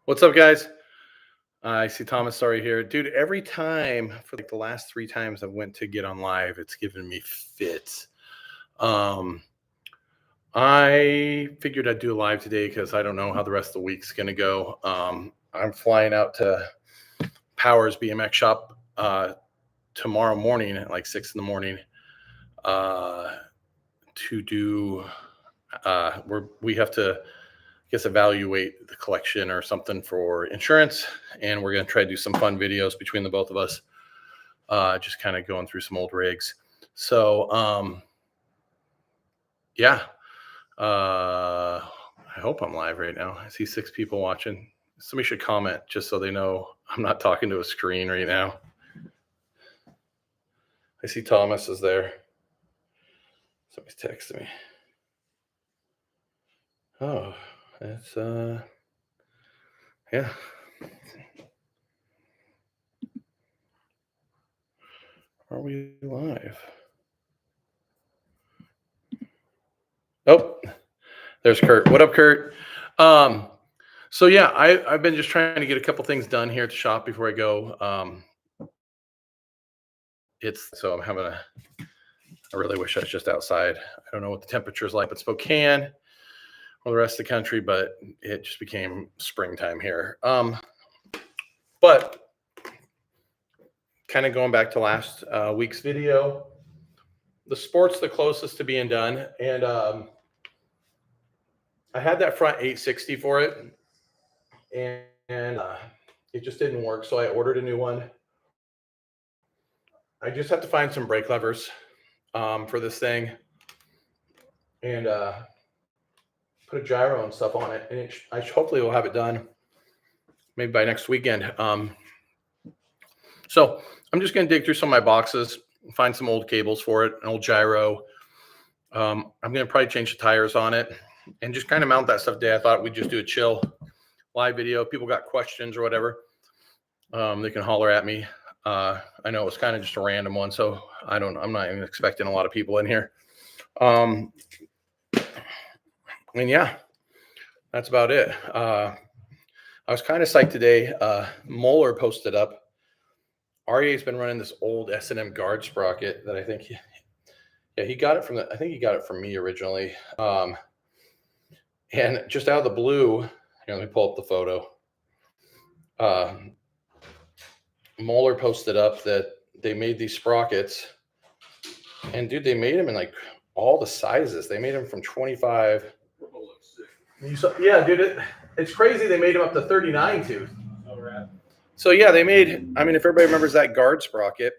What's up, guys? I see Thomas Sorry here. Dude, every time for like the last three times I went to get on live, it's given me fits. Um, I figured I'd do a live today because I don't know how the rest of the week's gonna go. I'm flying out to Powers BMX shop tomorrow morning at like 6 in the morning uh, to do we have to evaluate the collection or something for insurance, and we're going to try to do some fun videos between the both of us, just kind of going through some old rigs. So yeah, I hope I'm live right now. I see 6 people watching. Somebody should comment just so they know I'm not talking to a screen right now. I see Thomas is there. Somebody's texting me. Oh, that's yeah. Are we live? Oh, there's Kurt. What up, Kurt? So yeah, I've been just trying to get a couple things done here at the shop before I go. I really wish I was just outside. I don't know what the temperature is like in Spokane or the rest of the country, but it just became springtime here. But kind of going back to last week's video, the sport's the closest to being done, and I had that front 860 for it, and it just didn't work, so I ordered a new one. I just have to find some brake levers for this thing, and put a gyro and stuff on it, and I hopefully will have it done maybe by next weekend. So I'm just going to dig through some of my boxes, find some old cables for it, an old gyro. I'm going to probably change the tires on it and just kind of mount that stuff today. I thought we'd just do a chill live video. People got questions or whatever, they can holler at me. I know it was kind of just a random one, so I'm not even expecting a lot of people in here. And yeah, that's about it. I was kind of psyched today. Moeller posted up. REA's been running this old S&M guard sprocket that I think he got it from I think he got it from me originally. And just out of the blue, let me pull up the photo. Moeller posted up that they made these sprockets, and dude, they made them in like all the sizes. They made them from 25. Yeah, dude, it's crazy. They made them up to 39 tooth. Oh, right. So yeah, they made. I mean, if everybody remembers that guard sprocket,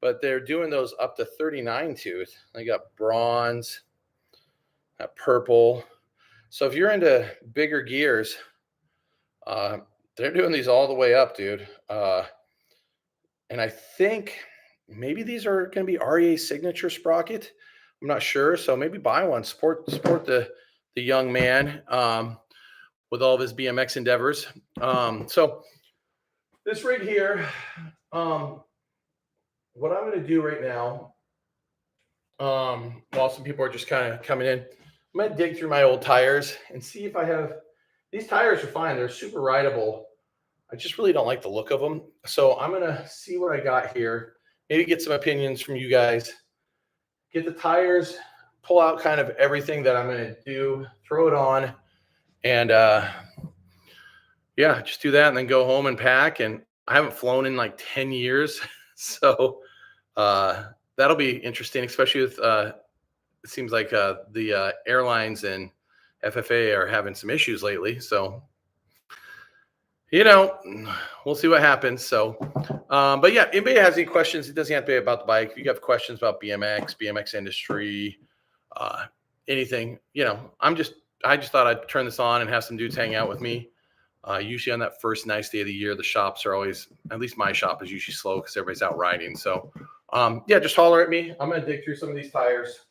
but they're doing those up to 39 tooth. They got bronze, that purple. So if you're into bigger gears, they're doing these all the way up, dude. And I think maybe these are going to be REA signature sprocket. I'm not sure. So maybe buy one. Support the young man with all of his BMX endeavors. So this rig here, what I'm going to do right now, while some people are just kind of coming in, I'm going to dig through my old tires and see if I have. These tires are fine. They're super rideable. I just really don't like the look of them. So I'm going to see what I got here. Maybe get some opinions from you guys. Get the tires, pull out kind of everything that I'm going to do, throw it on, and yeah, just do that and then go home and pack. And I haven't flown in like 10 years. So that'll be interesting, especially with it seems like the airlines and FFA are having some issues lately. So we'll see what happens. So, but yeah, anybody has any questions, it doesn't have to be about the bike. If you have questions about BMX industry, anything, I just thought I'd turn this on and have some dudes hang out with me. Usually on that first nice day of the year, the shops are always, at least my shop is usually slow because everybody's out riding. So, yeah, just holler at me. I'm going to dig through some of these tires.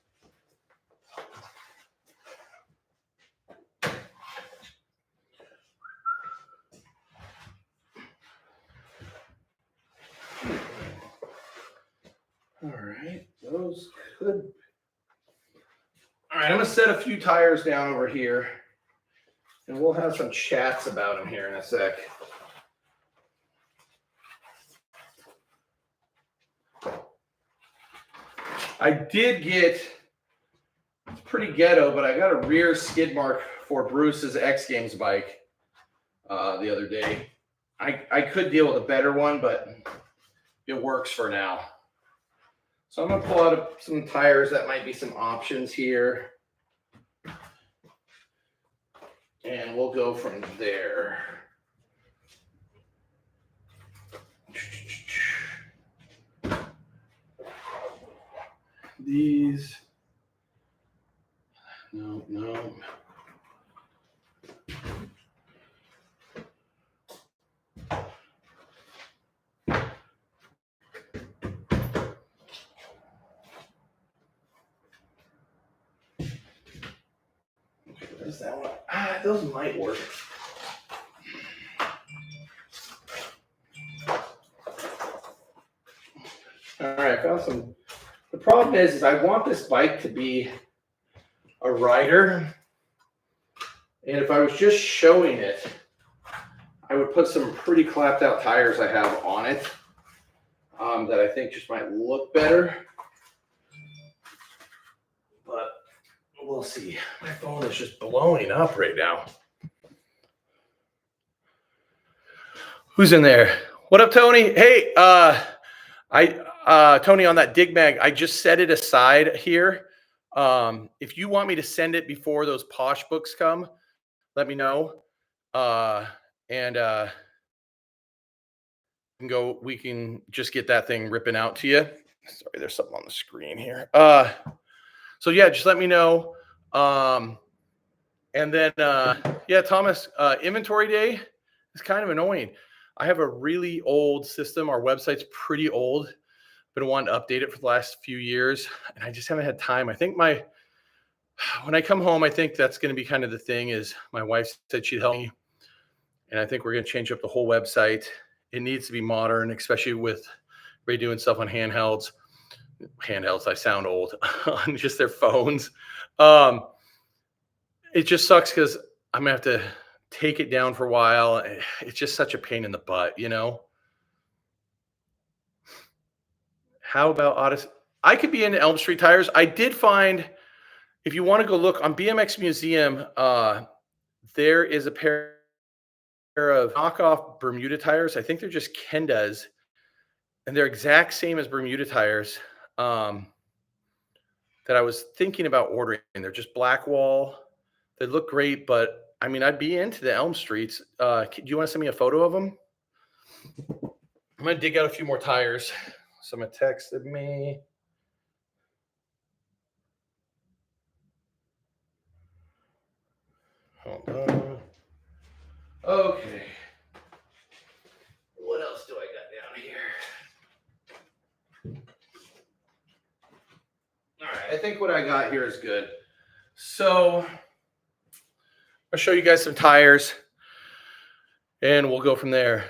All right, those could. All right, I'm going to set a few tires down over here. And we'll have some chats about him here in a sec. I did get, it's pretty ghetto, but I got a rear skid mark for Bruce's X Games bike the other day. I could deal with a better one, but it works for now. So I'm going to pull out some tires that might be some options here. And we'll go from there. These. No. Is that one? Those might work. All right, I found some. The problem is I want this bike to be a rider. And if I was just showing it, I would put some pretty clapped out tires I have on it that I think just might look better. But we'll see. My phone is just blowing up right now. Who's in there? What up, Tony? Hey, Tony, on that Dig Mag, I just set it aside here. If you want me to send it before those Posh books come, let me know. We can just get that thing ripping out to you. Sorry, there's something on the screen here. So yeah, just let me know. And then, yeah, Thomas, inventory day is kind of annoying. I have a really old system. Our website's pretty old. Been wanting to update it for the last few years, and I just haven't had time. I think when I come home, I think that's going to be kind of the thing is my wife said she'd help me, and I think we're going to change up the whole website. It needs to be modern, especially with everybody doing stuff on handhelds. I sound old on just their phones. It just sucks because I'm going to have to take it down for a while. It's just such a pain in the butt, you know? How about Odyssey? I could be into Elm Street tires. I did find, if you want to go look on BMX Museum, there is a pair of knockoff Bermuda tires. I think they're just Kendas, and they're exact same as Bermuda tires that I was thinking about ordering. They're just Blackwall. They look great, but I mean, I'd be into the Elm Streets. Do you want to send me a photo of them? I'm going to dig out a few more tires. Someone texted me. Hold on. Okay. What else do I got down here? All right. I think what I got here is good. So I'll show you guys some tires and we'll go from there.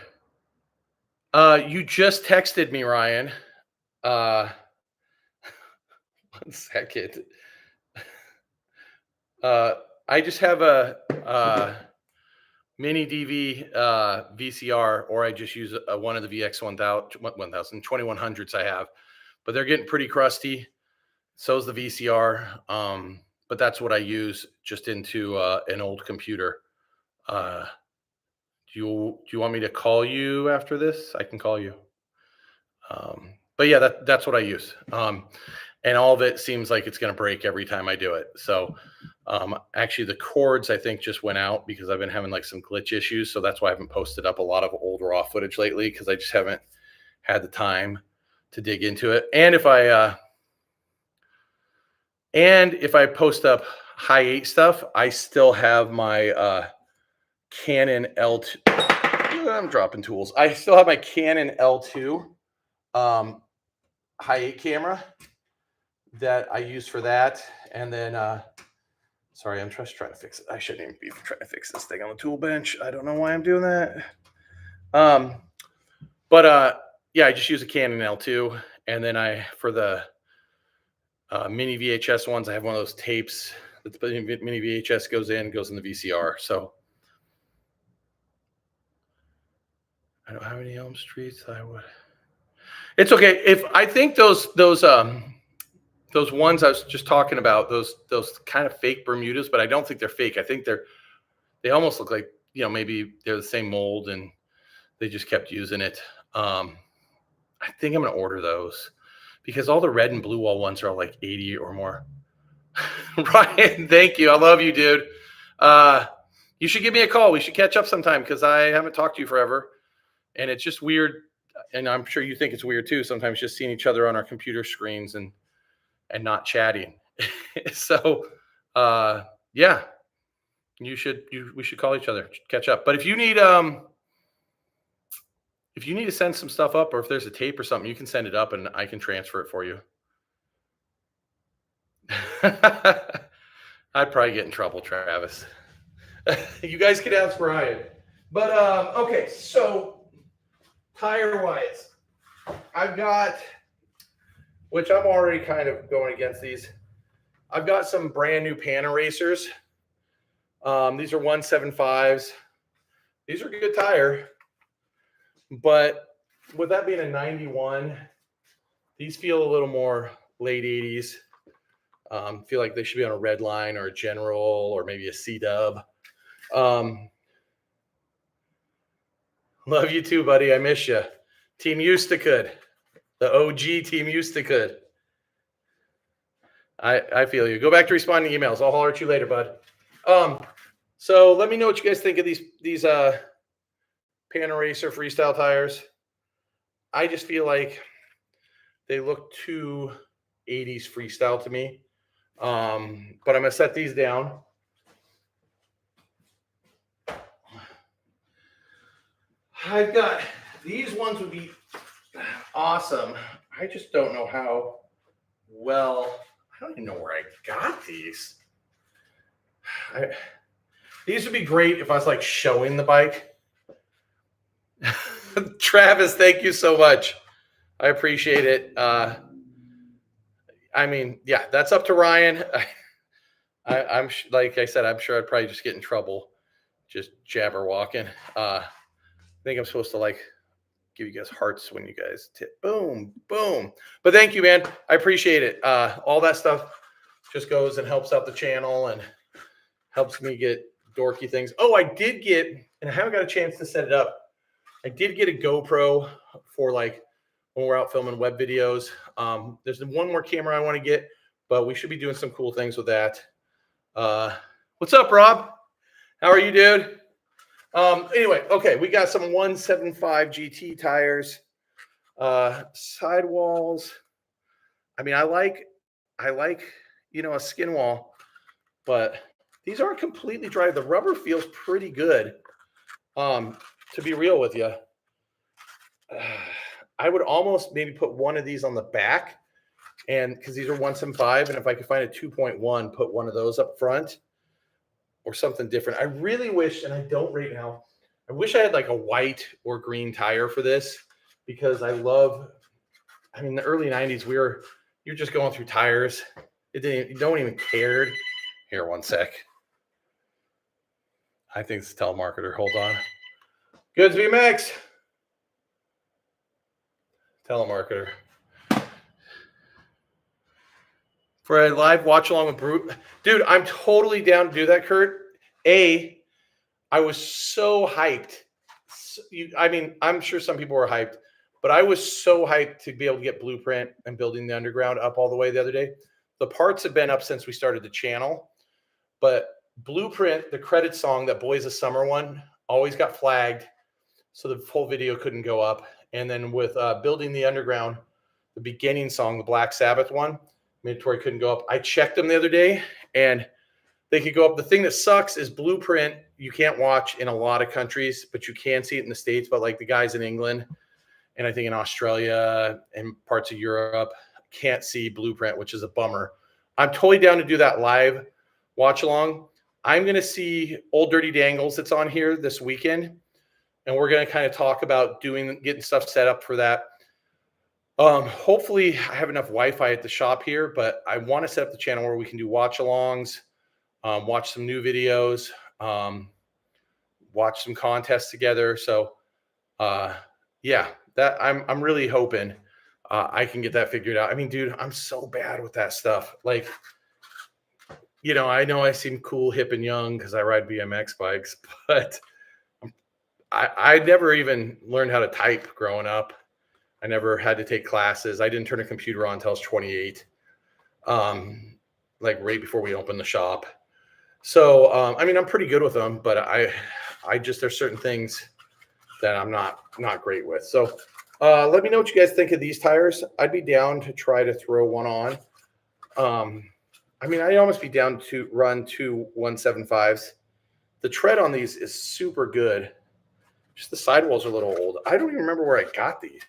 You just texted me, Ryan. 1 second. I just have a mini DV VCR, or I just use one of the VX 2100s I have, but they're getting pretty crusty. So is the VCR. But that's what I use just into an old computer. Do you want me to call you after this? I can call you. But yeah, that's what I use. And all of it seems like it's going to break every time I do it. So actually the cords I think just went out because I've been having like some glitch issues. So that's why I haven't posted up a lot of old raw footage lately, because I just haven't had the time to dig into it. And if I post up high 8 stuff, I still have my Canon L2. I'm dropping tools. I still have my Canon L2 high 8 camera that I use for that. And then, sorry, I'm just trying to fix it. I shouldn't even be trying to fix this thing on the tool bench. I don't know why I'm doing that. Yeah, I just use a Canon L2. And then for the mini VHS ones, I have one of those tapes that the mini VHS goes in the VCR. So I don't have any Elm Streets. I would. It's okay. If I think those ones I was just talking about, those kind of fake Bermudas, but I don't think they're fake. I think they almost look like, maybe they're the same mold and they just kept using it. I think I'm gonna order those because all the red and blue wall ones are all like 80 or more. Ryan, thank you. I love you, dude. You should give me a call. We should catch up sometime because I haven't talked to you forever. And it's just weird. And I'm sure you think it's weird too. Sometimes just seeing each other on our computer screens and not chatting. So, yeah, we should call each other, catch up. But if you need to send some stuff up, or if there's a tape or something, you can send it up and I can transfer it for you. I'd probably get in trouble, Travis. You guys could ask Ryan. But okay, so tire wise, I've got, which I'm already kind of going against these. I've got some brand new pan erasers. These are 175s. These are a good tire. But with that being a 91, these feel a little more late 80s. Feel like they should be on a red line or a General or maybe a C-Dub. Love you too, buddy. I miss you. Team Eustacould. The OG Team Eustacould. I feel you. Go back to responding to emails. I'll holler at you later, bud. So let me know what you guys think of these Pan Eraser freestyle tires. I just feel like they look too 80s freestyle to me. But I'm gonna set these down. I've got these ones would be awesome. I just don't know how well. I don't even know where I got these. These would be great if I was like showing the bike. Travis, thank you so much. I appreciate it. I mean, yeah, that's up to Ryan. I'm like I said, I'm sure I'd probably just get in trouble, just jabber walking. I think I'm supposed to like give you guys hearts when you guys tip. Boom, boom. But thank you, man. I appreciate it. All that stuff just goes and helps out the channel and helps me get dorky things. Oh, I did get, and I haven't got a chance to set it up. I did get a GoPro for like when we're out filming web videos. There's one more camera I want to get, but we should be doing some cool things with that. What's up, Rob? How are you, dude? Anyway, okay, we got some 175 GT tires, sidewalls. I mean, I like, a skin wall, but these aren't completely dry. The rubber feels pretty good. To be real with you, I would almost maybe put one of these on the back, and because these are 175, and if I could find a 2.1, put one of those up front or something different. I really wish, and I don't right now, I wish I had like a white or green tire for this, because I mean, the early 90s, you're just going through tires. You don't even care. Here, one sec. I think it's a telemarketer. Hold on. Goods VMAX. Telemarketer. For a live watch along with Brute. Dude, I'm totally down to do that, Kurt. I was so hyped. I mean, I'm sure some people were hyped, but I was so hyped to be able to get Blueprint and Building the Underground up all the way the other day. The parts have been up since we started the channel, but Blueprint, the credit song, that Boys of Summer one, always got flagged, so the full video couldn't go up. And then with Building the Underground, the beginning song, the Black Sabbath one, mandatory couldn't go up. I checked them the other day, and they could go up. The thing that sucks is Blueprint, you can't watch in a lot of countries, but you can see it in the States. But like the guys in England, and I think in Australia and parts of Europe, can't see Blueprint, which is a bummer. I'm totally down to do that live watch along. I'm going to see Old Dirty Dangles that's on here this weekend, and we're going to kind of talk about getting stuff set up for that. Hopefully I have enough Wi-Fi at the shop here, but I want to set up the channel where we can do watch alongs, watch some new videos, watch some contests together. So Yeah, that I'm really hoping I can get that figured out. I mean, dude, I'm so bad with that stuff. Like, I know I seem cool, hip, and young because I ride BMX bikes, but I never even learned how to type growing up. I never had to take classes. I didn't turn a computer on until I was 28, like right before we opened the shop. So, I mean, I'm pretty good with them, but I just, there's certain things that I'm not great with. So, let me know what you guys think of these tires. I'd be down to try to throw one on. I mean, I'd almost be down to run 2 175s. The tread on these is super good. Just the sidewalls are a little old. I don't even remember where I got these.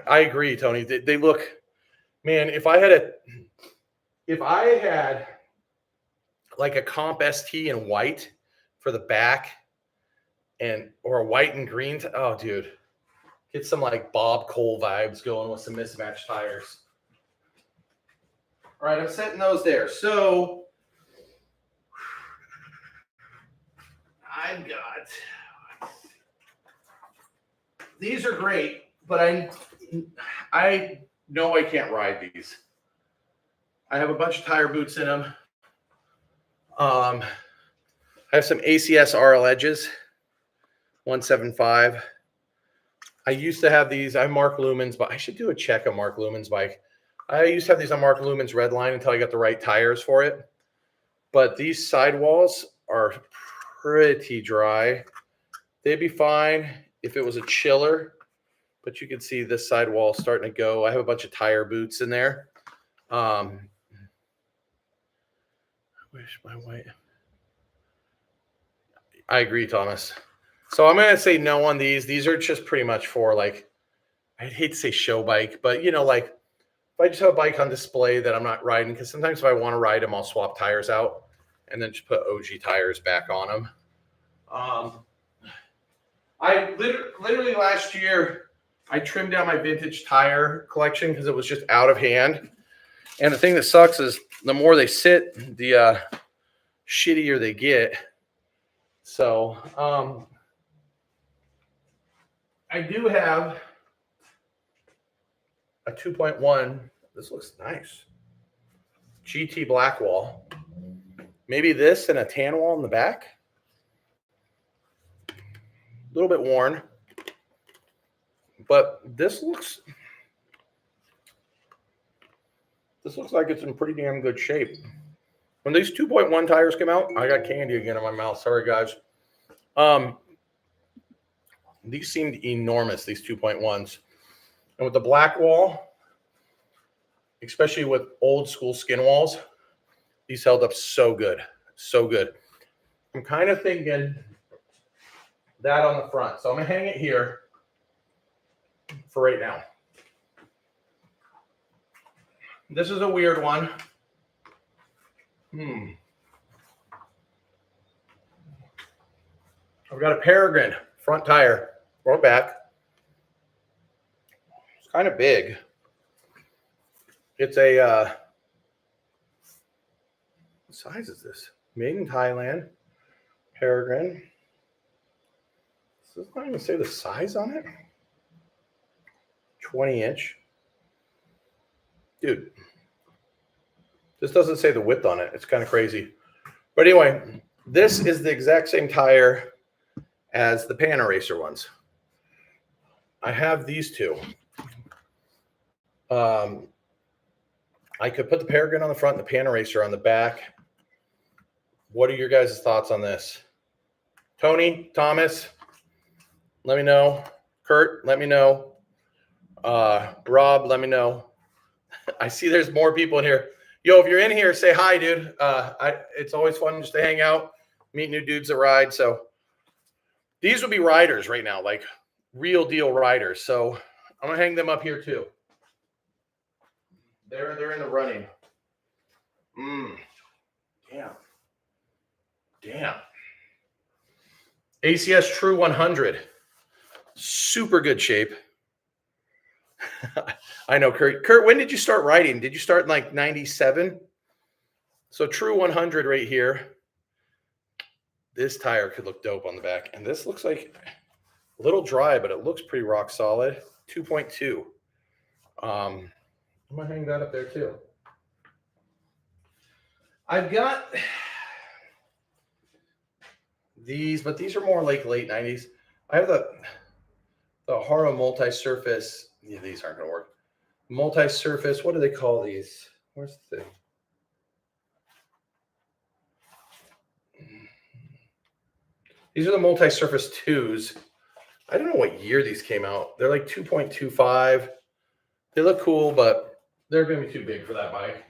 I agree, Tony. They look, man, if I had like a comp ST in white for the back or a white and green, oh, dude, get some like Bob Cole vibes going with some mismatched tires. All right, I'm setting those there. So I've got, these are great, but I know I can't ride these. I have a bunch of tire boots in them. I have some ACS RL edges, 175. I used to have these. I have Mark Lumen's, but I should do a check on Mark Lumen's bike. I used to have these on Mark Lumen's red line until I got the right tires for it. But these sidewalls are pretty dry. They'd be fine if it was a chiller, but you can see this sidewall starting to go. I have a bunch of tire boots in there. Where's my white? I agree, Thomas. So I'm going to say no on these. These are just pretty much for like, I'd hate to say show bike, but like if I just have a bike on display that I'm not riding, because sometimes if I want to ride them, I'll swap tires out and then just put OG tires back on them. I literally last year, I trimmed down my vintage tire collection because it was just out of hand. And the thing that sucks is the more they sit, the shittier they get. So I do have a 2.1. This looks nice. GT black wall. Maybe this and a tan wall in the back. A little bit worn. But this looks like it's in pretty damn good shape. When these 2.1 tires came out, I got candy again in my mouth. Sorry, guys. These seemed enormous, these 2.1s. And with the black wall, especially with old school skin walls, these held up so good. So good. I'm kind of thinking that on the front. So I'm going to hang it here for right now. This is a weird one. I've got a Peregrine front tire or back. It's kind of big. It's a, what size is this? Made in Thailand. Peregrine. Does this not even say the size on it? 20-inch. Dude, this doesn't say the width on it. It's kind of crazy. But anyway, this is the exact same tire as the Pan Eraser ones. I have these two. I could put the Peregrine on the front and the Pan Eraser on the back. What are your guys' thoughts on this? Tony, Thomas, let me know. Kurt, let me know. Rob, let me know. I see there's more people in here. Yo, if you're in here, say hi, dude. It's always fun just to hang out, meet new dudes that ride. So these would be riders right now, like real deal riders. So I'm gonna hang them up here too. They're in the running. Damn. ACS True 100. Super good shape. I know, Kurt. Kurt, when did you start riding? Did you start in like 97? So True 100 right here. This tire could look dope on the back. And this looks like A little dry, but it looks pretty rock solid. 2.2. I'm gonna hang that up there too. I've got these, but these are more like late 90s. I have the Haro multi-surface. Yeah, these aren't gonna work. Multi-surface, what do they call these? Where's the thing? These are the multi-surface 2s. I don't know what year these came out. They're like 2.25. They look cool, but they're going to be too big for that bike.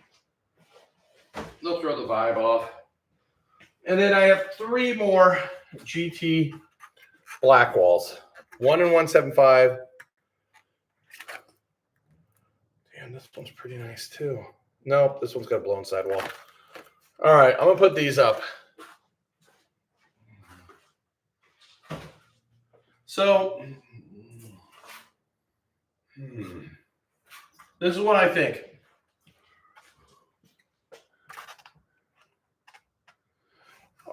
They'll throw the vibe off. And then I have 3 more GT black walls. 1 in 175. Damn, this one's pretty nice too. Nope, this one's got a blown sidewall. All right, I'm going to put these up. So, this is what I think.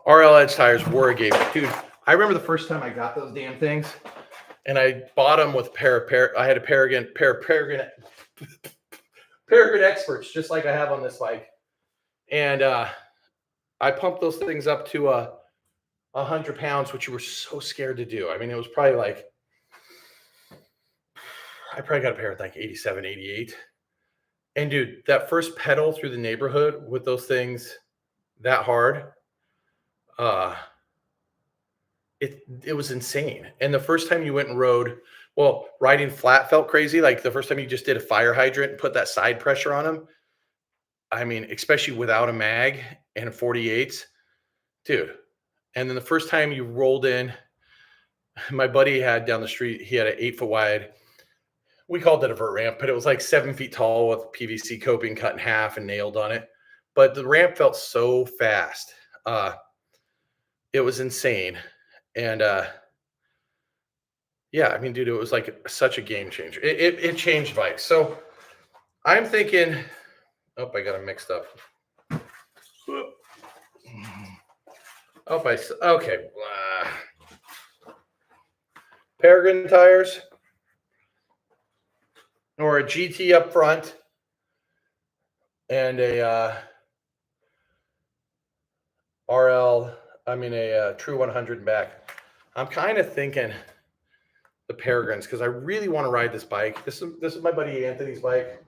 RL Edge tires were a game. Dude, I remember the first time I got those damn things, and I bought them with I had a pair of Peregrine Experts, just like I have on this bike. And I pumped those things up to 100 pounds, which you were so scared to do. I mean, it was probably like, I probably got a pair of like 87, 88. And dude, that first pedal through the neighborhood with those things that hard, it was insane. And the first time you went and rode, well, riding flat felt crazy. Like the first time you just did a fire hydrant and put that side pressure on them. I mean, especially without a mag and a 48s, dude. And then the first time you rolled in, my buddy had down the street, he had an 8-foot wide, we called it a vert ramp, but it was like 7 feet tall with PVC coping cut in half and nailed on it. But the ramp felt so fast. It was insane. And yeah, I mean, dude, it was like such a game changer. It changed bikes. So I'm thinking, oh, I got them mixed up. Oh, okay. Peregrine tires or a GT up front and a a True 100 back. I'm kind of thinking the Peregrines because I really want to ride this bike. This is my buddy Anthony's bike.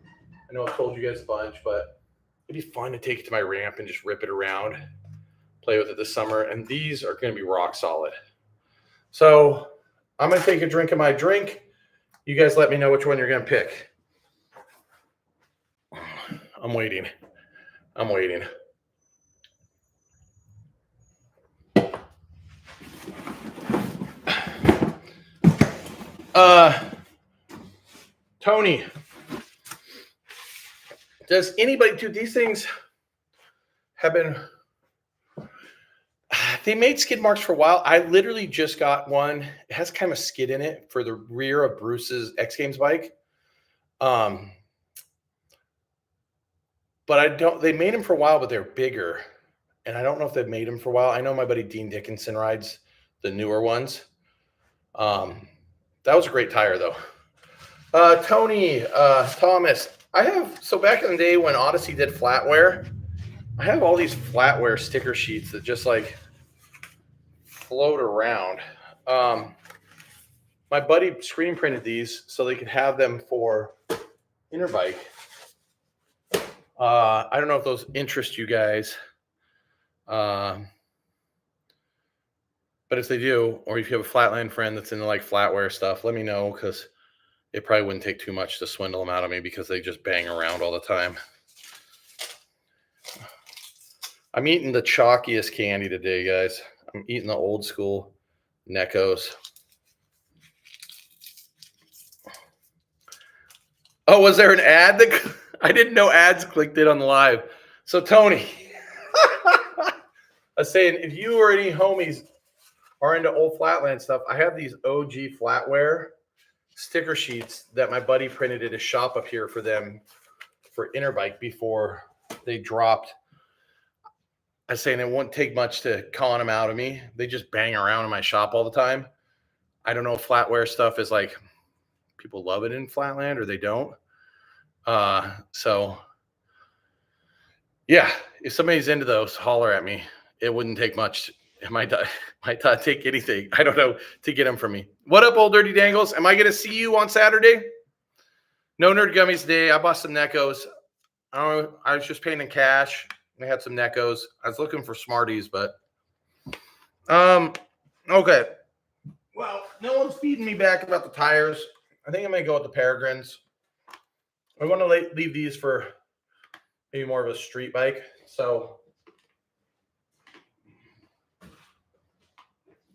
I know I've told you guys a bunch, but it'd be fun to take it to my ramp and just rip it around, play with it this summer. And these are going to be rock solid. So I'm going to take a drink of my drink. You guys let me know which one you're going to pick. I'm waiting. Tony, does anybody do these things have been, they made skid marks for a while. I literally just got one. It has kind of a skid in it for the rear of Bruce's X Games bike. But they made them for a while, but they're bigger. And I don't know if they've made them for a while. I know my buddy Dean Dickinson rides the newer ones. That was a great tire though. Tony, Thomas, so back in the day when Odyssey did flatware, I have all these flatware sticker sheets that just like float around. My buddy screen printed these so they could have them for Interbike. I don't know if those interest you guys. But if they do, or if you have a Flatland friend that's into like flatware stuff, let me know because it probably wouldn't take too much to swindle them out of me because they just bang around all the time. I'm eating the chalkiest candy today, guys. I'm eating the old school Neckos. Oh, was there an ad that I didn't know ads clicked it on the live? So Tony, I was saying if you or any homies are into old Flatland stuff, I have these OG flatware sticker sheets that my buddy printed at a shop up here for them for Interbike before they dropped. I was saying it won't take much to con them out of me. They just bang around in my shop all the time. I don't know if flatware stuff is like people love it in Flatland or they don't. So yeah, if somebody's into those, holler at me. It wouldn't take much. It might not take anything. I don't know, to get them from me. What up, old dirty dangles? Am I going to see you on Saturday? No nerd gummies today. I bought some Neckos. I was just paying in cash. I had some Neckos. I was looking for Smarties, but okay. Well, no one's feeding me back about the tires. I think I'm going to go with the Peregrines. I want to leave these for maybe more of a street bike. So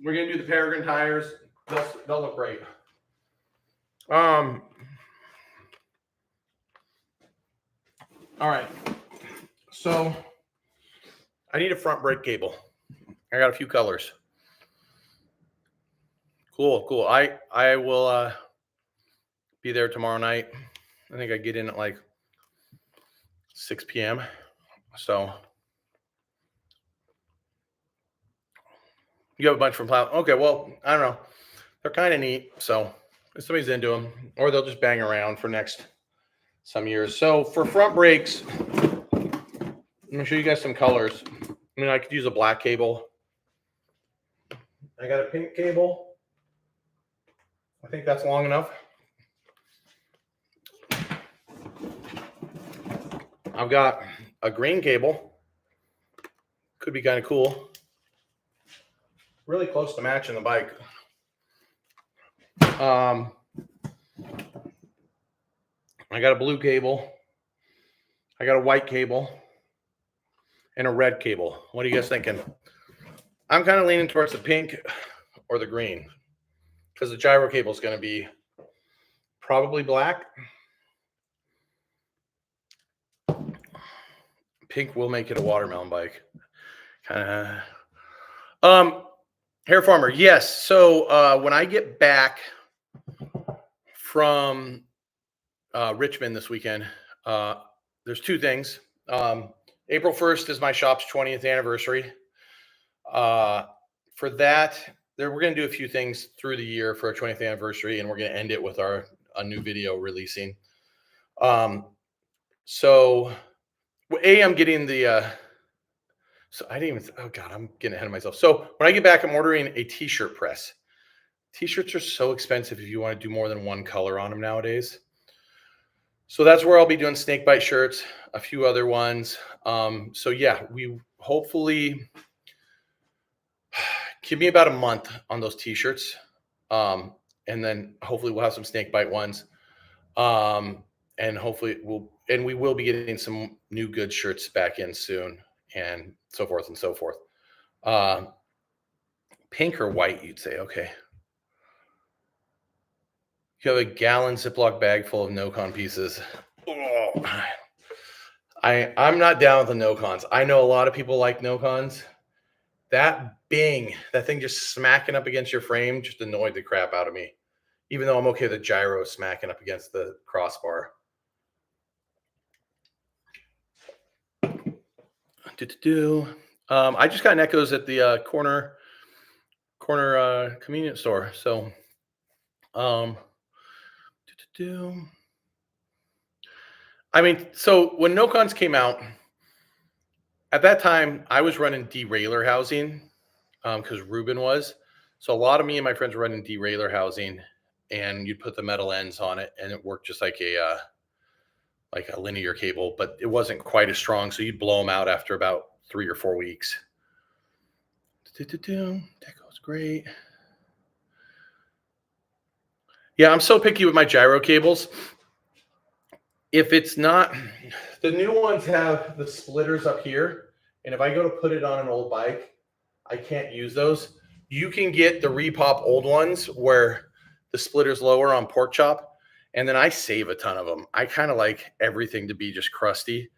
we're going to do the Peregrine tires. They'll look great. All right. So I need a front brake cable. I got a few colors. Cool. I will be there tomorrow night. I think I get in at like 6 p.m. So you have a bunch from Plow. Okay, well, I don't know. They're kind of neat. So if somebody's into them, or they'll just bang around for next some years. So for front brakes, let me show you guys some colors. I mean, I could use a black cable. I got a pink cable. I think that's long enough. I've got a green cable. Could be kind of cool. Really close to matching the bike. I got a blue cable. I got a white cable. And a red cable. What are you guys thinking? I'm kind of leaning towards the pink or the green, because the gyro cable is going to be probably black. Pink will make it a watermelon bike. Kind of. Hair Farmer, yes. So when I get back from Richmond this weekend, there's two things. April 1st is my shop's 20th anniversary. For that, we're going to do a few things through the year for our 20th anniversary, and we're going to end it with a new video releasing. So I'm getting the so I didn't even, oh God, I'm getting ahead of myself. So when I get back, I'm ordering a t-shirt press. T-shirts are so expensive if you want to do more than one color on them nowadays. So that's where I'll be doing Snakebite shirts, a few other ones. So yeah, we hopefully give me about a month on those t-shirts. And then hopefully we'll have some Snakebite ones. And hopefully we will be getting some new good shirts back in soon, and so forth and so forth. Pink or white, you'd say. Okay. You have a gallon Ziploc bag full of no-con pieces. Oh, I'm not down with the no-cons. I know a lot of people like no-cons. That bing, that thing just smacking up against your frame just annoyed the crap out of me. Even though I'm okay with the gyro smacking up against the crossbar. I just got Neckos at the corner convenience store. So I mean, so when no-cons came out, at that time I was running derailleur housing because Ruben was. So a lot of me and my friends were running derailleur housing, and you'd put the metal ends on it, and it worked just like a linear cable, but it wasn't quite as strong. So you'd blow them out after about 3 or 4 weeks. That goes great. Yeah, I'm so picky with my gyro cables. If it's not, the new ones have the splitters up here, and if I go to put it on an old bike, I can't use those. You can get the repop old ones where the splitter's lower on pork chop, and then I save a ton of them. I kind of like everything to be just crusty.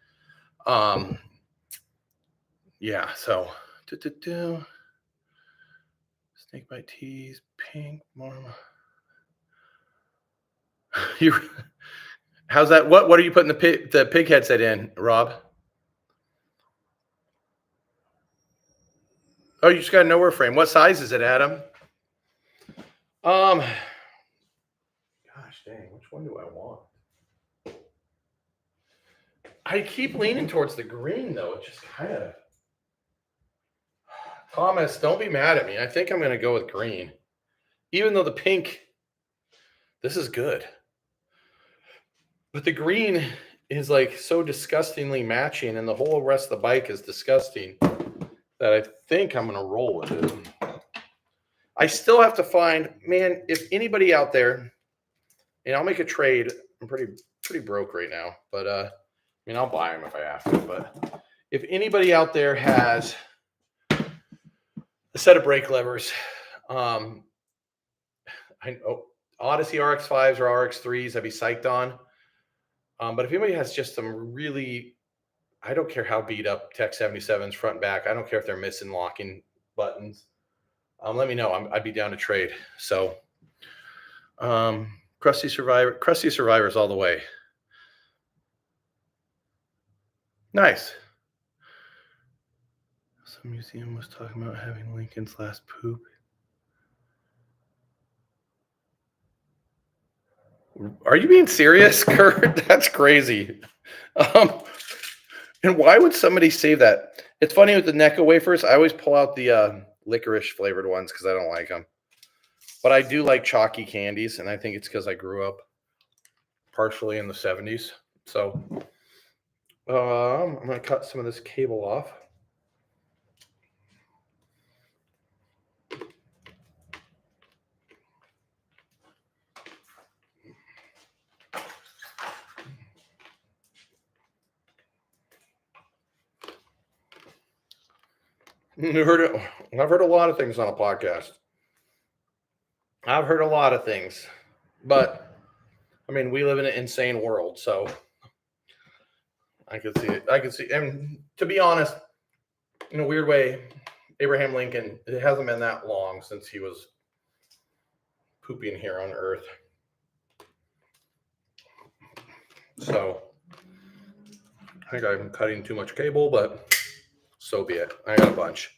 Yeah, so Snakebite tees, pink, more. How's that? What are you putting the pig headset in, Rob? Oh, you just got a nowhere frame. What size is it, Adam? Gosh dang, which one do I want? I keep leaning towards the green though. It just kind of. Thomas, don't be mad at me. I think I'm going to go with green, even though the pink. This is good, but the green is like so disgustingly matching, and the whole rest of the bike is disgusting that I think I'm going to roll with it. I still have to find, man, if anybody out there, and I'll make a trade. I'm pretty broke right now, but I mean, I'll buy them if I have to. But if anybody out there has a set of brake levers, I know Odyssey RX5s or RX3s, I'd be psyched on. But if anybody has just some really, I don't care how beat up Tech 77s front and back. I don't care if they're missing locking buttons. Let me know. I'd be down to trade. So, Crusty Survivors all the way. Nice. Some museum was talking about having Lincoln's last poop. Are you being serious, Kurt? That's crazy. And why would somebody save that? It's funny with the Necco wafers. I always pull out the licorice flavored ones because I don't like them. But I do like chalky candies, and I think it's because I grew up partially in the 70s. So I'm going to cut some of this cable off. I've heard a lot of things on a podcast. I've heard a lot of things, but I mean, we live in an insane world, so I could see it. I could see, and to be honest, in a weird way, Abraham Lincoln, it hasn't been that long since he was pooping here on Earth. So I think I'm cutting too much cable, but so be it. I got a bunch.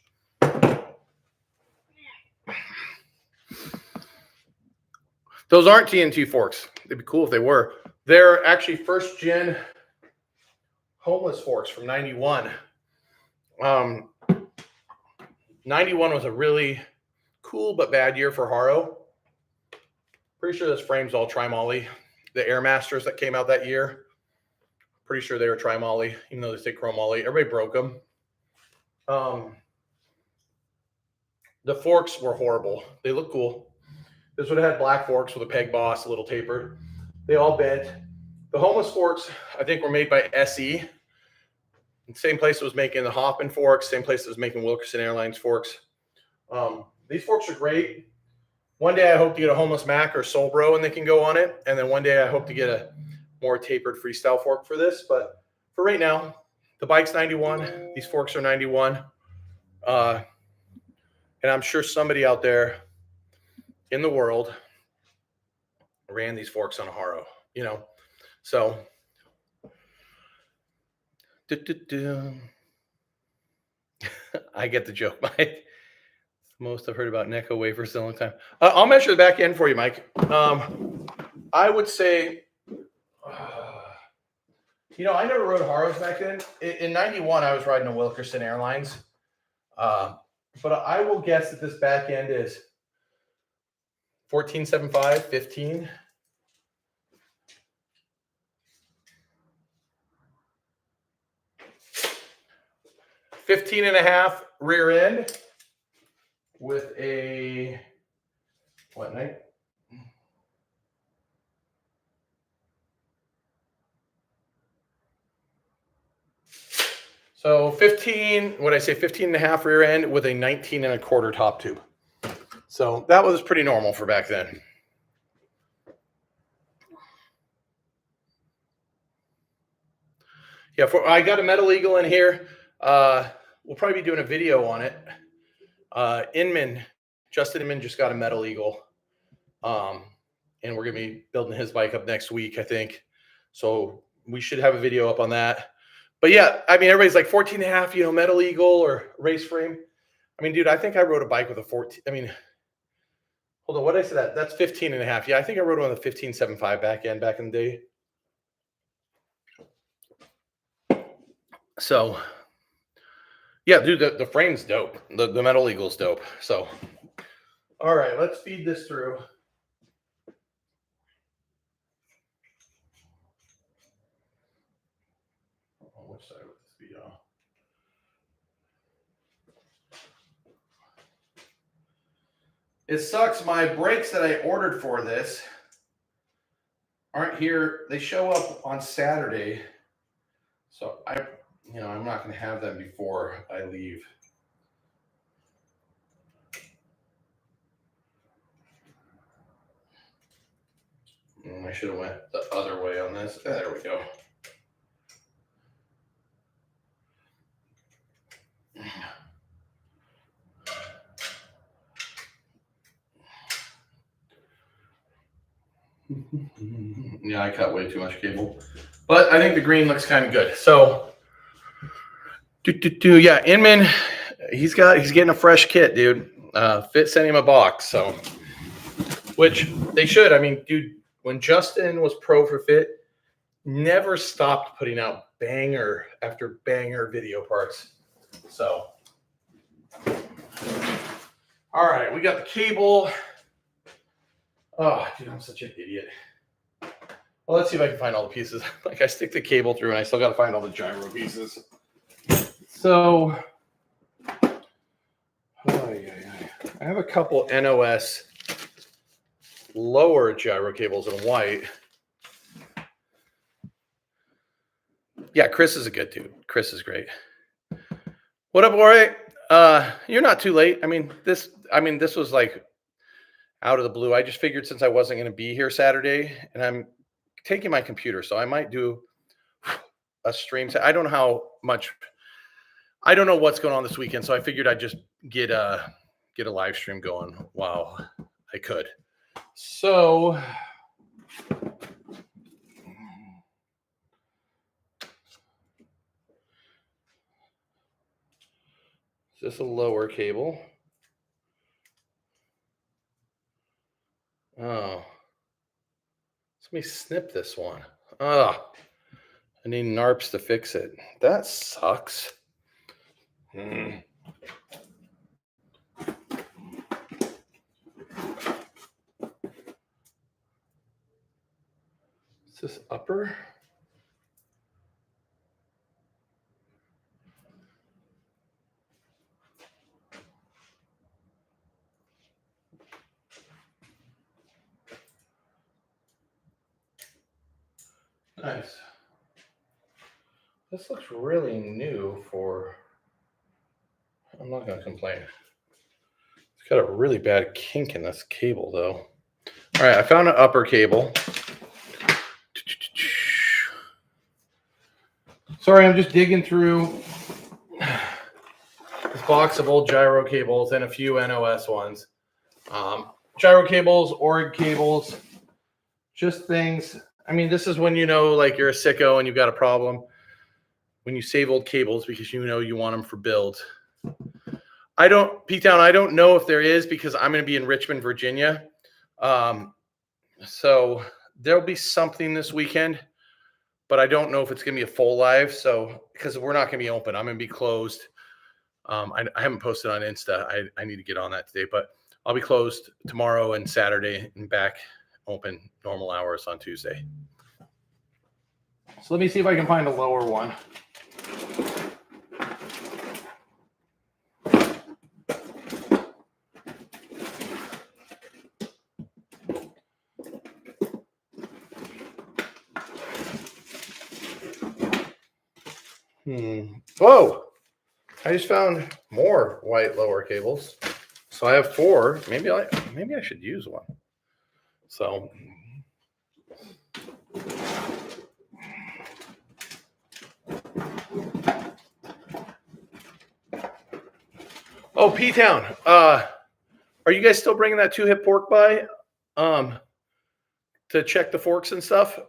Those aren't TNT forks. They'd be cool if they were. They're actually first gen homeless forks from 91. 91 was a really cool but bad year for Haro. Pretty sure this frame's all tri-moly. The Airmasters that came out that year, pretty sure they were tri-moly, even though they say chromoly. Everybody broke them. The forks were horrible. They look cool. This would have had black forks with a peg boss, a little tapered. They all bent. The homeless forks, I think, were made by SE. Same place that was making the Hoffman forks, same place that was making Wilkerson Airlines forks. These forks are great. One day I hope to get a homeless Mac or Soul Bro and they can go on it. And then one day I hope to get a more tapered freestyle fork for this. But for right now, the bike's 91. These forks are 91. And I'm sure somebody out there in the world ran these forks on a Haro, you know. So I get the joke, Mike. Most I've heard about Necco wafers in a long time. I'll measure the back end for you, Mike. I would say, you know, I never rode Haros back then. In 91, I was riding a Wilkerson Airlines. But I will guess that this back end is 14.75, 15. $15.5 rear end with a what night? So 15, what I say, 15.5 rear end with a 19.25 top tube. So that was pretty normal for back then. Yeah, I got a Metal Eagle in here. We'll probably be doing a video on it. Justin Inman just got a Metal Eagle. And we're going to be building his bike up next week, I think. So we should have a video up on that. But yeah, I mean, everybody's like 14.5, you know, Metal Eagle or race frame. I mean, dude, I think I rode a bike with a 14. I mean, Hold on, what did I say that? That's 15.5. Yeah, I think I wrote on the 15.75 back in the day. So, yeah, dude, the frame's dope. The Metal Eagle's dope. So, all right, let's feed this through. Which side would this be on? It sucks. My brakes that I ordered for this aren't here. They show up on Saturday. So I'm not going to have them before I leave. I should have went the other way on this. There we go. Yeah, I cut way too much cable, but I think the green looks kind of good. So, yeah, Inman, he's getting a fresh kit, dude. Fit sent him a box, so which they should. I mean, dude, when Justin was pro for Fit, never stopped putting out banger after banger video parts. So, all right, we got the cable. Oh, dude, I'm such an idiot. Well, let's see if I can find all the pieces. Like, I stick the cable through, and I still got to find all the gyro pieces. So, I have a couple NOS lower gyro cables in white. Yeah, Chris is a good dude. Chris is great. What up, Ori? You're not too late. I mean, this was like out of the blue. I just figured since I wasn't going to be here Saturday, and I'm taking my computer, so I might do a stream. I don't know how much. I don't know what's going on this weekend, so I figured I'd just get a live stream going while I could. So, is this a lower cable? Oh, let me snip this one. Oh, I need NARPs to fix it. That sucks. Is this upper? Nice. This looks really new for. I'm not going to complain. It's got a really bad kink in this cable, though. All right, I found an upper cable. Sorry, I'm just digging through this box of old gyro cables and a few NOS ones. Gyro cables, org cables, just things. I mean, this is when you know, like, you're a sicko and you've got a problem. When you save old cables because you know you want them for build. P-Town, I don't know if there is because I'm going to be in Richmond, Virginia. So there'll be something this weekend, but I don't know if it's going to be a full live. So, because we're not going to be open, I'm going to be closed. I haven't posted on Insta. I need to get on that today, but I'll be closed tomorrow and Saturday and back open normal hours on Tuesday. So let me see if I can find a lower one. Whoa! I just found more white lower cables. So I have 4. Maybe I should use one. So oh, P-Town. Are you guys still bringing that 2-hip pork by to check the forks and stuff?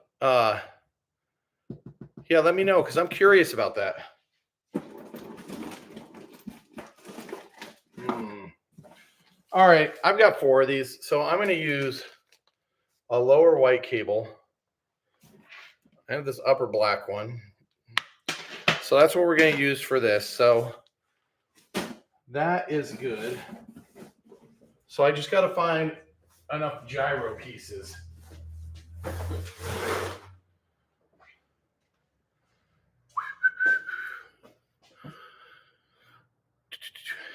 Yeah, let me know because I'm curious about that. All right, I've got 4 of these, so I'm going to use a lower white cable. I have this upper black one. So that's what we're going to use for this. So that is good. So I just got to find enough gyro pieces.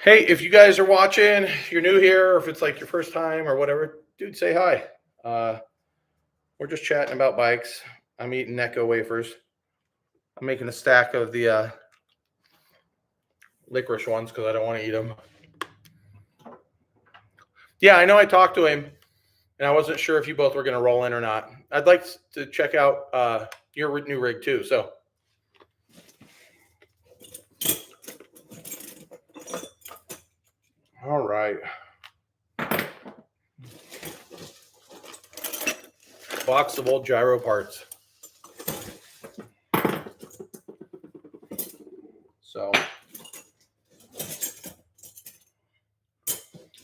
Hey, if you guys are watching, if you're new here, or if it's like your first time or whatever, dude, say hi. We're just chatting about bikes. I'm eating Necco wafers. I'm making a stack of the licorice ones because I don't want to eat them. Yeah, I know I talked to him, and I wasn't sure if you both were going to roll in or not. I'd like to check out your new rig too. So, all right. Box of old gyro parts. So,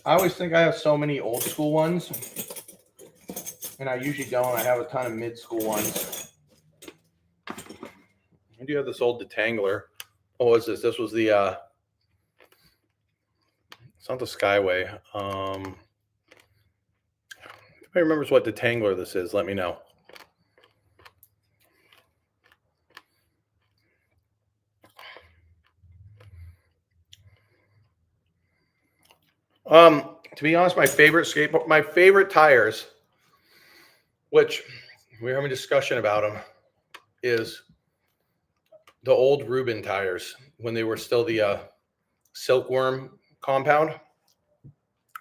I always think I have so many old school ones, and I usually don't. I have a ton of mid school ones. I do have this old detangler. What was this? This was the it's not the Skyway. If anybody remembers what detangler this is, let me know. To be honest, my favorite tires, which we're having a discussion about them, is the old Rubin tires when they were still the silkworm compound.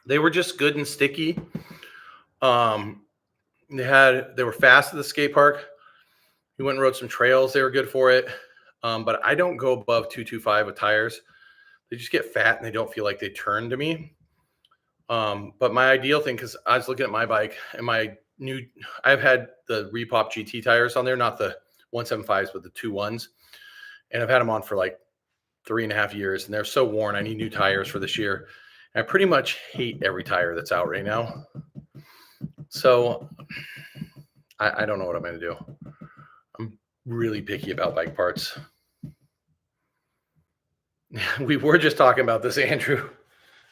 They were just good and sticky. They were fast at the skate park. We went and rode some trails. They were good for it. But I don't go above 225 with tires. They just get fat and they don't feel like they turn to me. But my ideal thing, because I was looking at my bike and I've had the Repop GT tires on there, not the 175s, but the 2.1s. And I've had them on for like 3.5 years and they're so worn. I need new tires for this year. And I pretty much hate every tire that's out right now. So I don't know what I'm going to do. I'm really picky about bike parts. We were just talking about this, Andrew.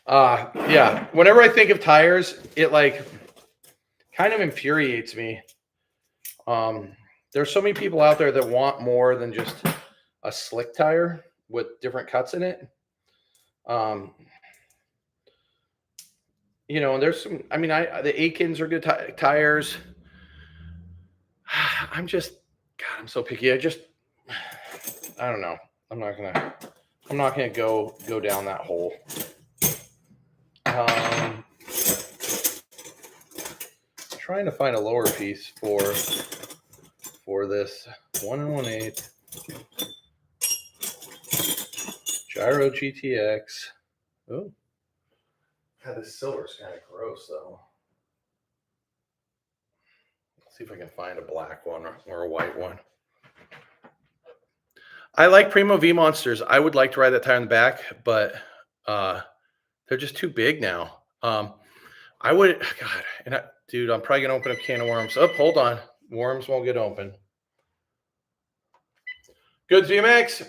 Yeah, whenever I think of tires, it like kind of infuriates me. There's so many people out there that want more than just a slick tire with different cuts in it. And there's some, I mean, the Aikens are good tires. I'm so picky. I don't know. I'm not gonna go down that hole. Trying to find a lower piece for this 1 1/8 Gyro GTX. Oh, God, this silver's kind of gross though. Let's see if I can find a black one or a white one. I like Primo V Monsters. I would like to ride that tire in the back, but they're just too big now. Dude, I'm probably gonna open a can of worms. Oh, hold on. Worms won't get open. Good VMX.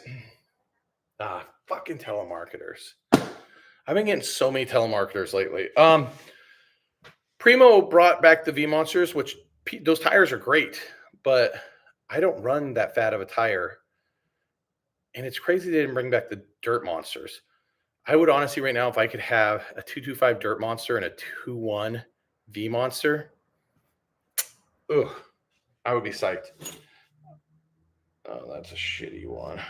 Fucking telemarketers. I've been getting so many telemarketers lately. Primo brought back the V Monsters, which those tires are great, but I don't run that fat of a tire. And it's crazy they didn't bring back the Dirt Monsters. I would honestly right now, if I could have a 225 Dirt Monster and a 2.1 V Monster, I would be psyched. Oh, that's a shitty one.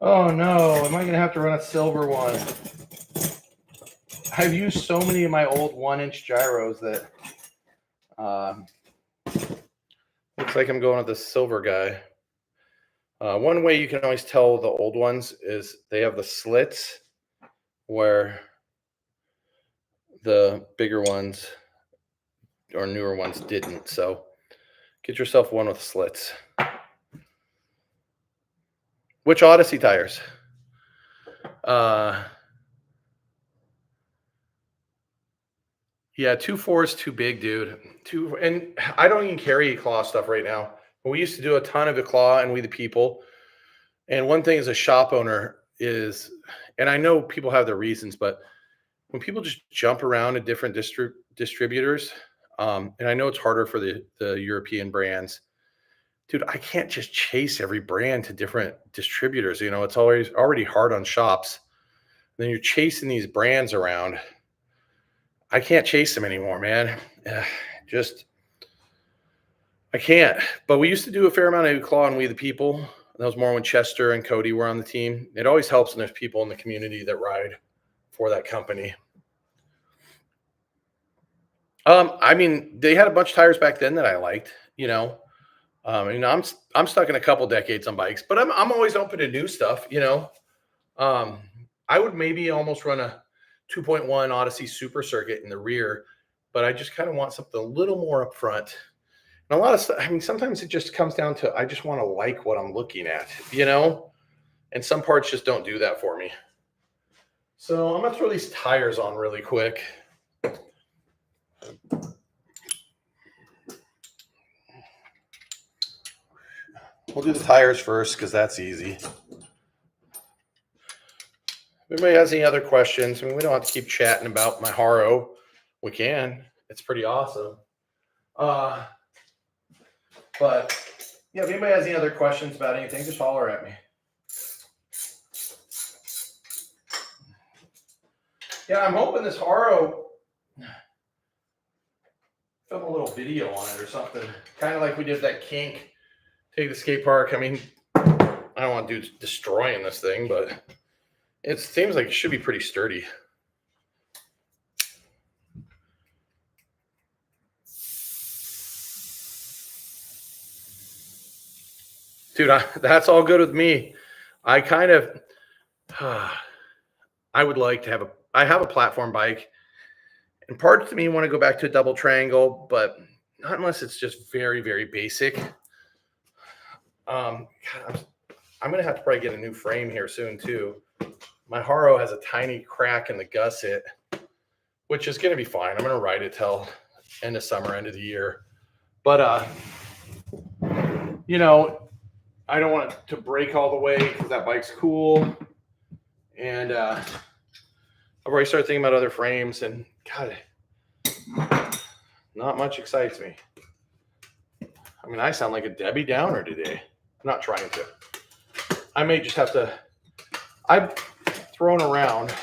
Oh no, am I gonna have to run a silver one? I've used so many of my old 1-inch gyros that looks like I'm going with the silver guy. One way you can always tell the old ones is they have the slits where the bigger ones or newer ones didn't. So get yourself one with slits. Which Odyssey tires? Yeah, 2.4 is too big, dude. And I don't even carry claw stuff right now. But we used to do a ton of the claw and We the People. And one thing as a shop owner is, and I know people have their reasons, but when people just jump around to different distributors, and I know it's harder for the European brands, dude, I can't just chase every brand to different distributors. You know, it's already hard on shops. Then you're chasing these brands around. I can't chase them anymore, man. Just, I can't. But we used to do a fair amount of claw and We the People. That was more when Chester and Cody were on the team. It always helps when there's people in the community that ride for that company. I mean, they had a bunch of tires back then that I liked, you know. I'm stuck in a couple decades on bikes, but I'm always open to new stuff, you know. I would maybe almost run a 2.1 Odyssey Super Circuit in the rear, but I just kind of want something a little more up front. And a lot of stuff, I mean, sometimes it just comes down to I just want to like what I'm looking at, you know? And some parts just don't do that for me. So I'm going to throw these tires on really quick. We'll do the tires first because that's easy. If anybody has any other questions, I mean, we don't have to keep chatting about my Haro. We can. It's pretty awesome. But yeah, if anybody has any other questions about anything, just holler at me. Yeah, I'm hoping this Haro, film a little video on it or something. Kind of like we did that kink. Take the skate park. I mean, I don't want to do destroying this thing, but it seems like it should be pretty sturdy. Dude, that's all good with me. I kind of, I would like to I have a platform bike, and parts to me want to go back to a double triangle, but not unless it's just very, very basic. I'm going to have to probably get a new frame here soon too. My Haro has a tiny crack in the gusset, which is going to be fine. I'm going to ride it till end of summer, end of the year. But, you know, I don't want it to break all the way because that bike's cool. And I've already started thinking about other frames, and God, not much excites me. I mean, I sound like a Debbie Downer today. I'm not trying to. I may just have to. I've thrown around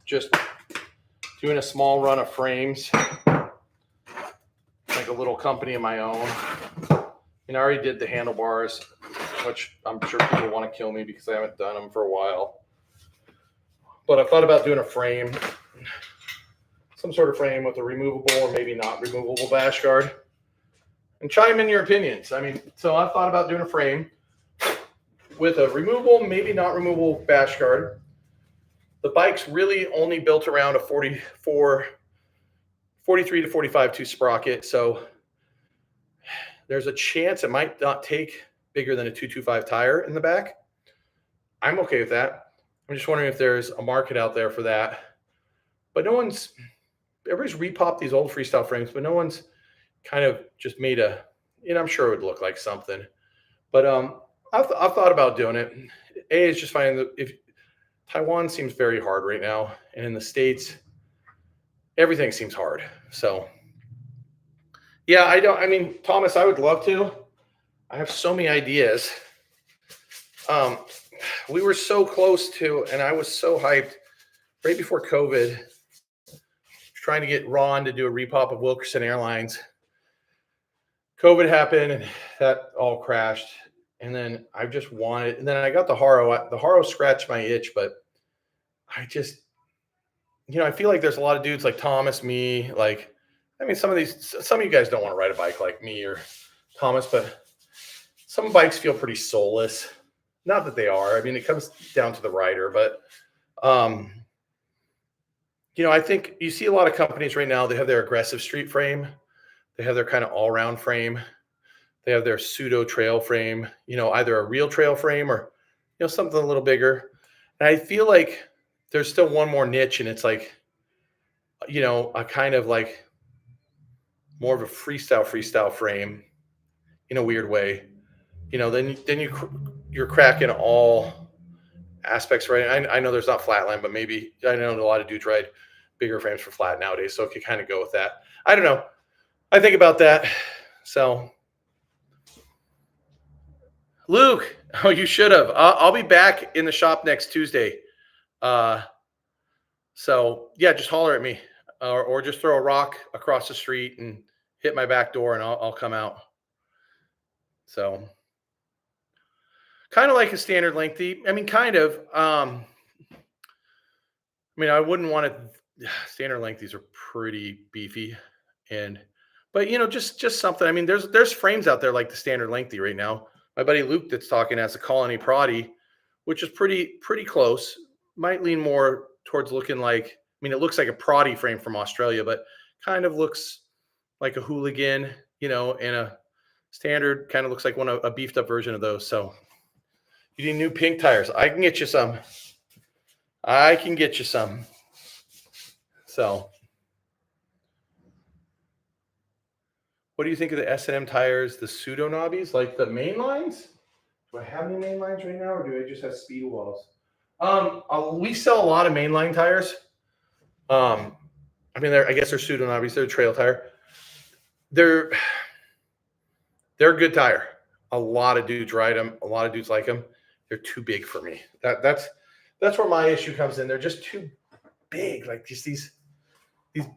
just doing a small run of frames, like a little company of my own. And I already did the handlebars, which I'm sure people want to kill me because I haven't done them for a while. But I thought about doing a frame, some sort of frame with a removable or maybe not removable bash guard. And chime in your opinions. I mean, so I thought about doing a frame with a removable, maybe not removable bash guard. The bike's really only built around a 43 to 45 2 sprocket. So there's a chance it might not take bigger than a 225 tire in the back. I'm okay with that. I'm just wondering if there's a market out there for that. But everybody's repopped these old freestyle frames, but no one's kind of just made I'm sure it would look like something. But I've thought about doing it. It's just finding that if Taiwan seems very hard right now, and in the States, everything seems hard. So yeah, I mean, Thomas, I would love to. I have so many ideas. We were so close to, and I was so hyped right before COVID, trying to get Ron to do a repop of Wilkerson Airlines. COVID happened and that all crashed. And then I just wanted, and then I got the Haro. The Haro scratched my itch, but I just, I feel like there's a lot of dudes like Thomas, me, like, I mean, some of you guys don't want to ride a bike like me or Thomas, but some bikes feel pretty soulless. Not that they are. I mean, it comes down to the rider, but, I think you see a lot of companies right now, they have their aggressive street frame, They have their kind of all-round frame. They have their pseudo trail frame, either a real trail frame or, something a little bigger. And I feel like there's still one more niche, and it's like, a kind of like more of a freestyle frame in a weird way. Then you're cracking all aspects, right? I know there's not flatline, but maybe I know a lot of dudes ride bigger frames for flat nowadays, so it could kind of go with that. I don't know. I think about that. So, Luke, oh, you should have. I'll be back in the shop next Tuesday. So yeah, just holler at me, or just throw a rock across the street and hit my back door, and I'll come out. So, kind of like a standard lengthy. I mean, kind of. I wouldn't want it. Standard lengthies are pretty beefy, but just something. I mean, there's frames out there like the standard lengthy right now. My buddy Luke that's talking has a Colony Proddy, which is pretty close. Might lean more towards looking like. It looks like a Proddy frame from Australia, but kind of looks like a Hooligan, and a standard kind of looks like a beefed up version of those. So you need new pink tires. I can get you some. So what do you think of the S&M tires, the pseudo knobbies, like the main lines? Do I have any main lines right now, or do I just have speed walls? We sell a lot of mainline tires. I guess they're pseudo knobbies. They're a trail tire. They're a good tire. A lot of dudes ride them. A lot of dudes like them. They're too big for me. That's where my issue comes in. They're just too big. Like just these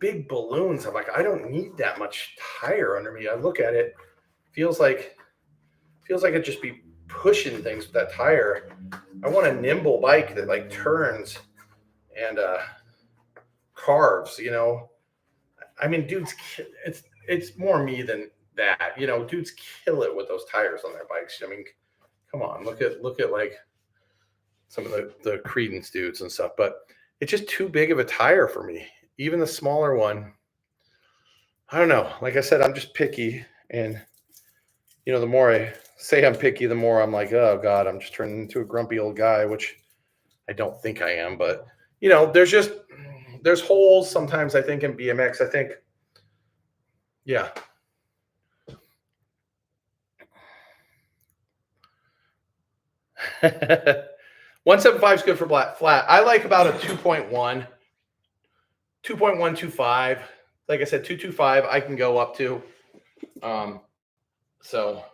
big balloons. I'm like, I don't need that much tire under me. I look at it, feels like I'd just be pushing things with that tire. I want a nimble bike that like turns and carves. Dudes, it's more me than that. Dudes kill it with those tires on their bikes. Come on, look at like some of the Credence dudes and stuff, but it's just too big of a tire for me. Even the smaller one, I don't know. Like I said, I'm just picky, and the more I say I'm picky, the more I'm like, oh God, I'm just turning into a grumpy old guy, which I don't think I am. But there's holes sometimes, I think, in BMX. I think, yeah. .175 is good for flat. I like about a 2.1, 2.125. Like I said, 225 I can go up to. So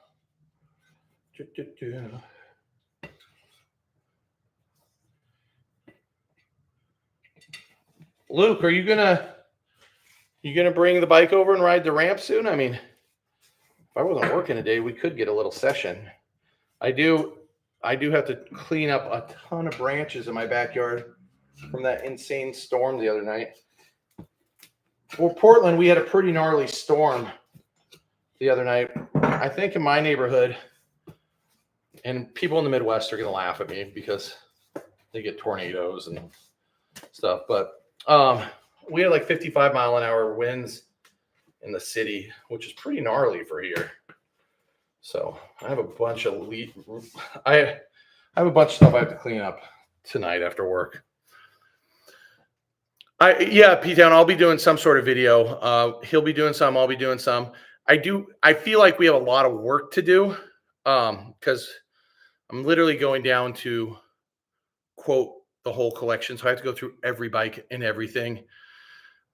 Luke, are you gonna bring the bike over and ride the ramp soon? If I wasn't working today, we could get a little session. I do have to clean up a ton of branches in my backyard from that insane storm the other night. Well, Portland, we had a pretty gnarly storm the other night. I think in my neighborhood, and people in the Midwest are going to laugh at me because they get tornadoes and stuff. But we had like 55-mile-an-hour winds in the city, which is pretty gnarly for here. So I have a bunch of I have a bunch of stuff I have to clean up tonight after work. P-Town, I'll be doing some sort of video. He'll be doing some, I'll be doing some. I feel like we have a lot of work to do because I'm literally going down to quote the whole collection. So I have to go through every bike and everything.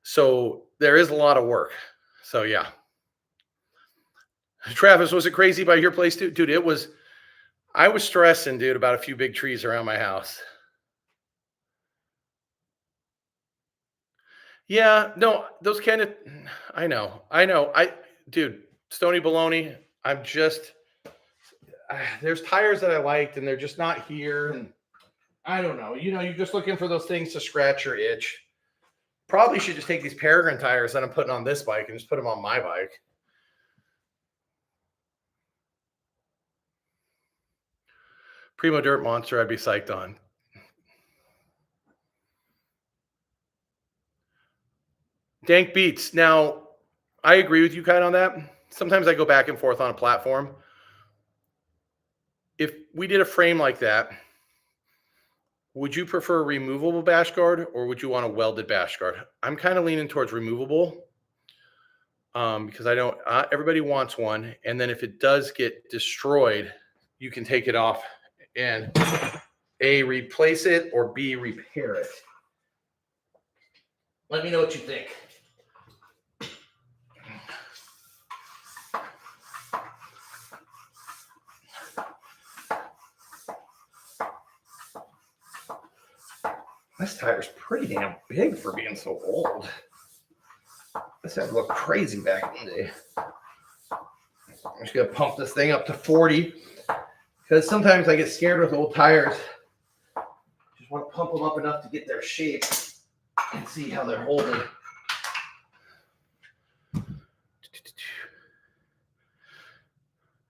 So there is a lot of work. So yeah. Travis, was it crazy by your place too? Dude, I was stressing, dude, about a few big trees around my house. Yeah, no, those kind of, I know. Dude, Stony Baloney, there's tires that I liked and they're just not here. And I don't know. You're just looking for those things to scratch your itch. Probably should just take these Peregrine tires that I'm putting on this bike and just put them on my bike. Primo Dirt Monster, I'd be psyched on. Dank Beats. Now, I agree with you kind of on that. Sometimes I go back and forth on a platform. If we did a frame like that, would you prefer a removable bash guard or would you want a welded bash guard? I'm kind of leaning towards removable because I don't, everybody wants one. And then if it does get destroyed, you can take it off and A, replace it, or B, repair it. Let me know what you think. This tire's pretty damn big for being so old. This had to look crazy back in the day. I'm just gonna pump this thing up to 40 because sometimes I get scared with old tires. Just want to pump them up enough to get their shape and see how they're holding.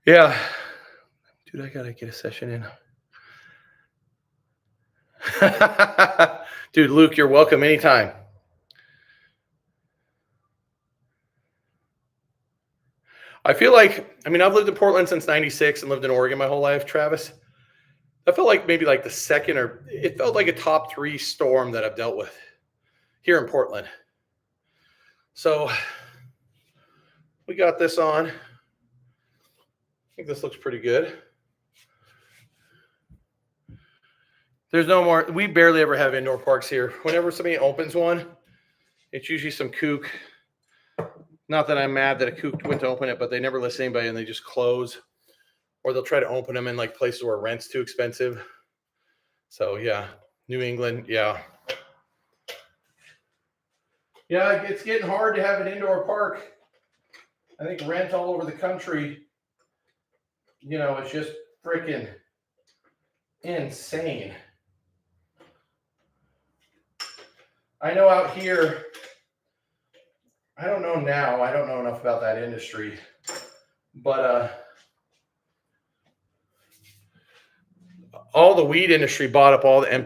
Yeah, dude, I gotta get a session in. Dude, Luke, you're welcome anytime. I feel like, I mean, I've lived in Portland since 96 and lived in Oregon my whole life, Travis. I felt like maybe like the second, or it felt like a top 3 storm that I've dealt with here in Portland. So we got this on. I think this looks pretty good. There's no more, we barely ever have indoor parks here. Whenever somebody opens one, it's usually some kook. Not that I'm mad that a kook went to open it, but they never listen to anybody and they just close. Or they'll try to open them in like places where rent's too expensive. So yeah, New England, yeah. Yeah, it's getting hard to have an indoor park. I think rent all over the country, you know, it's just freaking insane. I know out here, I don't know now, I don't know enough about that industry, but all the weed industry bought up all the empty